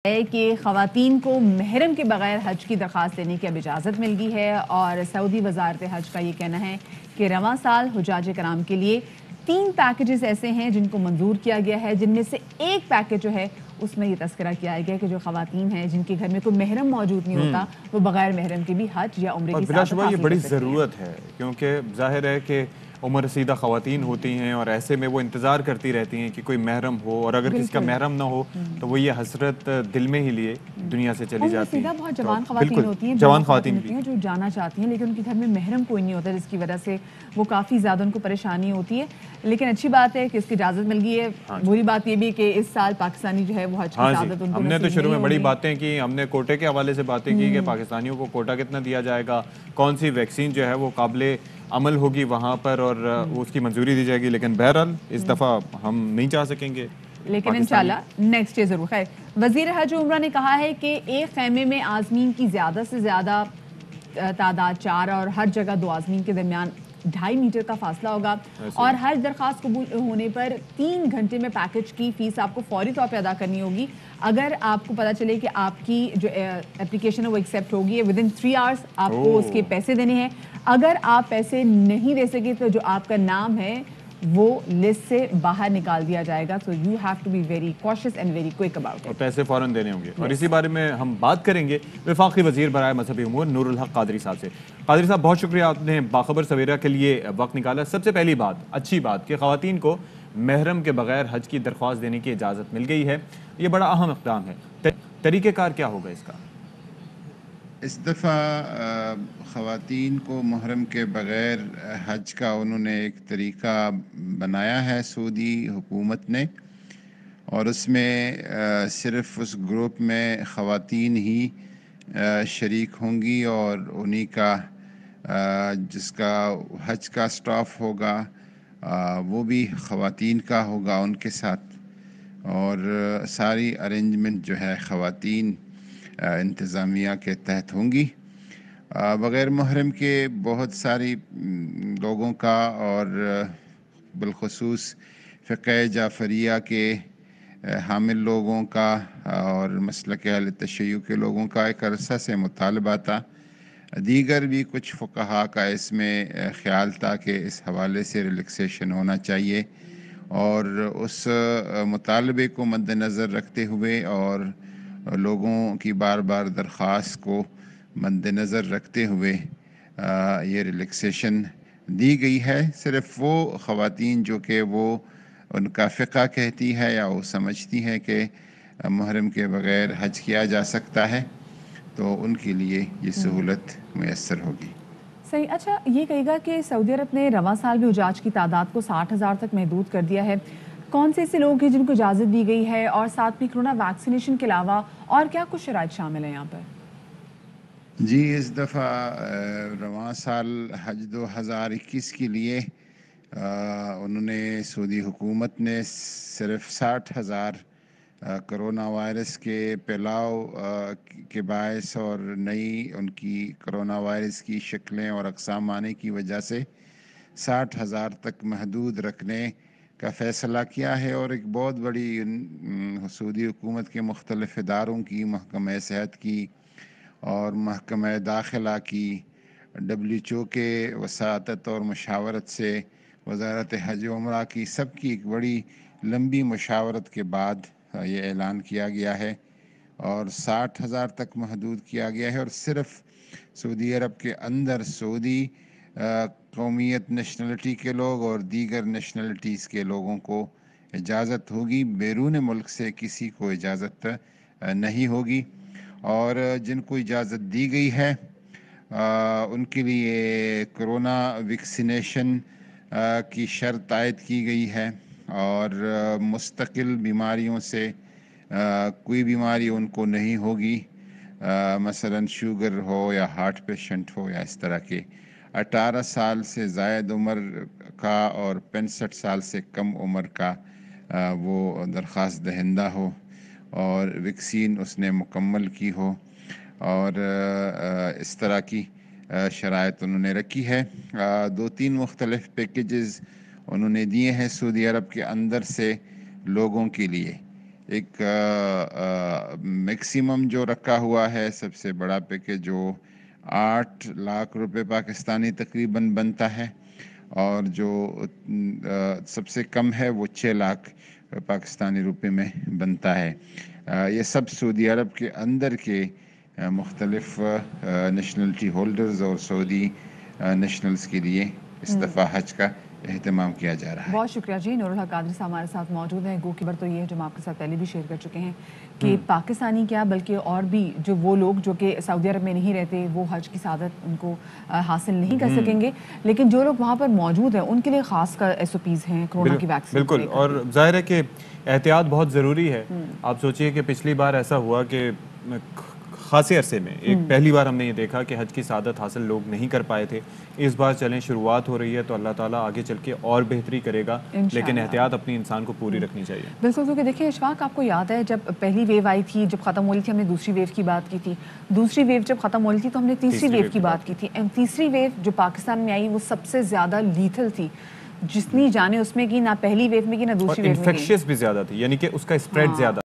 ہے کہ خواتین کو محرم کے بغیر حج کی درخواست دینے کی اب اجازت مل گئی ہے اور سعودی وزارت حج کا یہ کہنا ہے کہ رواں سال حجاج کرام کے لیے 3 پیکیجز ایسے ہیں جن کو منظور کیا گیا ہے، جن میں سے ایک پیکیج جو ہے اس میں یہ تذکرہ کیا گیا کہ جو خواتین ہیں جن کے گھر میں کوئی محرم موجود نہیں ہوتا وہ بغیر محرم کے بھی حج یا عمرے اور کی بلا سعادت شبہ یہ حاصل بڑی کر سکتی ہیں۔ ضرورت ہے کیونکہ ظاہر ہے کہ عمر رسیدہ خواتین ہوتی ہیں اور ایسے میں وہ انتظار کرتی رہتی ہیں کہ کوئی محرم ہو، اور اگر کسی کا بالکل محرم نہ ہو تو وہ یہ حسرت دل میں ہی لیے دنیا سے چلی عمر جاتی رسیدہ ہیں۔ بہت تو جوان خواتین بالکل ہوتی ہیں، جوان بیوہ خواتین ہوتی بھی ہیں جو جانا چاہتی ہیں لیکن ان کے گھر میں محرم کوئی نہیں ہوتا، جس کی وجہ سے وہ کافی زیادہ ان کو پریشانی ہوتی ہے۔ لیکن اچھی بات ہے کہ اس کی اجازت مل گئی ہے۔ بری بات یہ بھی کہ اس سال پاکستانی جو ہے وہ حج کی ہاں جی، سعادت ان کو ہم نے تو نصیب شروع نہیں میں بڑی ہوگی۔ باتیں کی، ہم نے کوٹے کے حوالے سے باتیں کی کہ پاکستانیوں کو کوٹا کتنا دیا جائے گا، کون سی ویکسین جو ہے وہ قابل عمل ہوگی وہاں پر اور اس کی منظوری دی جائے گی، لیکن بہرحال اس دفعہ ہم نہیں چاہ سکیں گے لیکن پاکستانی۔ انشاءاللہ نیکسٹ ڈے ضرور۔ خیر، وزیر حج و عمرہ نے کہا ہے کہ ایک خیمے میں عازمین کی زیادہ سے زیادہ تعداد 4 اور ہر جگہ 2 عازمین کے درمیان 2.5 میٹر کا فاصلہ ہوگا اور ہر درخواست قبول ہونے پر 3 گھنٹے میں پیکج کی فیس آپ کو فوری طور پہ ادا کرنی ہوگی۔ اگر آپ کو پتا چلے کہ آپ کی جو اپلیکیشن ہے وہ ایکسیپٹ ہوگی ودن 3 آورس آپ کو اس کے پیسے دینے ہیں۔ اگر آپ پیسے نہیں دے سکے تو جو آپ کا نام ہے وہ لسٹ سے باہر نکال دیا جائے گا۔ So you have to be very cautious and very quick about اور it۔ پیسے فوراً دینے ہوں گے، اور Yes۔ اسی بارے میں ہم بات کریں گے وفاقی وزیر برائے مذہبی امور نور الحق قادری صاحب سے۔ قادری صاحب بہت شکریہ، آپ نے باخبر سویرا کے لیے وقت نکالا۔ سب سے پہلی بات، اچھی بات کہ خواتین کو محرم کے بغیر حج کی درخواست دینے کی اجازت مل گئی ہے، یہ بڑا اہم اقدام ہے۔ طریقہ کار کیا ہوگا اس کا؟ اس دفعہ خواتین کو محرم کے بغیر حج کا انہوں نے ایک طریقہ بنایا ہے سعودی حکومت نے، اور اس میں صرف اس گروپ میں خواتین ہی شریک ہوں گی، اور انہی کا جس کا حج کا سٹاف ہوگا وہ بھی خواتین کا ہوگا ان کے ساتھ، اور ساری ارینجمنٹ جو ہے خواتین انتظامیہ کے تحت ہوں گی۔ بغیر محرم کے بہت ساری لوگوں کا اور بالخصوص فقہ جعفریہ کے حامل لوگوں کا اور مسلک اہل تشیع کے لوگوں کا ایک عرصہ سے مطالبہ تھا۔ دیگر بھی کچھ فقہا کا اس میں خیال تھا کہ اس حوالے سے ریلیکسیشن ہونا چاہیے، اور اس مطالبے کو مد نظر رکھتے ہوئے اور لوگوں کی بار بار درخواست کو مد نظر رکھتے ہوئے یہ ریلیکسیشن دی گئی ہے۔ صرف وہ خواتین جو کہ وہ ان کا فقہ کہتی ہے یا وہ سمجھتی ہے کہ محرم کے بغیر حج کیا جا سکتا ہے، تو ان کے لیے یہ سہولت میسر ہوگی۔ صحیح۔ اچھا یہ کہے گا کہ سعودی عرب نے رواں سال بھی حجاج کی تعداد کو 60,000 تک محدود کر دیا ہے، کون سے ایسے لوگ ہیں جن کو اجازت دی گئی ہے، اور ساتھ بھی کرونا ویکسینیشن کے علاوہ اور کیا کچھ شرائط شامل ہیں یہاں پر؟ جی، اس دفعہ رواں سال حج 2021 کے لیے انہوں نے سعودی حکومت نے صرف 60,000 کرونا وائرس کے پھیلاؤ کے باعث اور نئی ان کی کرونا وائرس کی شکلیں اور اقسام آنے کی وجہ سے 60,000 تک محدود رکھنے کا فیصلہ کیا ہے، اور ایک بہت بڑی سعودی حکومت کے مختلف اداروں کی، محکمہ صحت کی اور محکمہ داخلہ کی، WHO کے وساطت اور مشاورت سے، وزارت حج و عمرہ کی، سب کی ایک بڑی لمبی مشاورت کے بعد یہ اعلان کیا گیا ہے، اور 60,000 تک محدود کیا گیا ہے، اور صرف سعودی عرب کے اندر سعودی قومیت نیشنلٹی کے لوگ اور دیگر نیشنلٹیز کے لوگوں کو اجازت ہوگی، بیرون ملک سے کسی کو اجازت نہیں ہوگی۔ اور جن کو اجازت دی گئی ہے ان کے لیے کرونا ویکسینیشن کی شرط عائد کی گئی ہے، اور مستقل بیماریوں سے کوئی بیماری ان کو نہیں ہوگی، مثلا شوگر ہو یا ہارٹ پیشنٹ ہو یا اس طرح کے 18 سال سے زائد عمر کا اور 65 سال سے کم عمر کا وہ درخواست دہندہ ہو، اور ویکسین اس نے مکمل کی ہو، اور اس طرح کی شرائط انہوں نے رکھی ہے۔ 2-3 مختلف پیکیجز انہوں نے دیے ہیں سعودی عرب کے اندر سے لوگوں کے لیے۔ ایک میکسیمم جو رکھا ہوا ہے سب سے بڑا پیکیج جو 8 لاکھ روپے پاکستانی تقریباً بنتا ہے، اور جو سب سے کم ہے وہ 6 لاکھ پاکستانی روپے میں بنتا ہے۔ یہ سب سعودی عرب کے اندر کے مختلف نیشنلٹی ہولڈرز اور سعودی نیشنلز کے لیے اس دفعہ حج کا اہتمام کیا جا رہا ہے۔ بہت شکریہ جی۔ نور الحق قادری صاحب ہمارے ساتھ موجود ہیں۔ گو کی بر تو یہ ہے جو ہم آپ کے ساتھ پہلے بھی شیئر کر چکے ہیں کہ پاکستانی کیا بلکہ اور بھی جو وہ لوگ جو کہ سعودی عرب میں نہیں رہتے وہ حج کی سعادت ان کو حاصل نہیں کر سکیں گے، لیکن جو لوگ وہاں پر موجود ہیں ان کے لیے خاص کر SOPs ہیں کورونا کی ویکسین۔ بالکل، اور ظاہر ہے کہ احتیاط بہت ضروری ہے۔ آپ سوچئے کہ پچھلی بار ایسا ہوا کہ خاصے عرصے میں ایک پہلی بار ہم نے یہ دیکھا کہ حج کی سعادت حاصل لوگ نہیں کر پائے تھے۔ اس بار چلیں شروعات ہو رہی ہے تو اللہ تعالیٰ آگے چل کے اور بہتری کرے گا، لیکن احتیاط اپنی انسان کو پوری رکھنی چاہیے۔ بالکل، کیونکہ دیکھیں اشفاق، آپ کو یاد ہے جب پہلی ویو آئی تھی، جب ختم ہو رہی تھی، ہم نے دوسری ویو کی بات کی تھی، دوسری ویو جب ختم ہو رہی تھی تو ہم نے تیسری ویو کی بات کی تھی، تیسری ویو جو پاکستان میں آئی وہ سب سے زیادہ لیتھل تھی، جتنی جانیں اس میں کی نہ پہلی ویو میں کی نہ دوسری ویو میں کی، انفیکشس بھی زیادہ تھی، یعنی کہ اس کا اسپریڈ زیادہ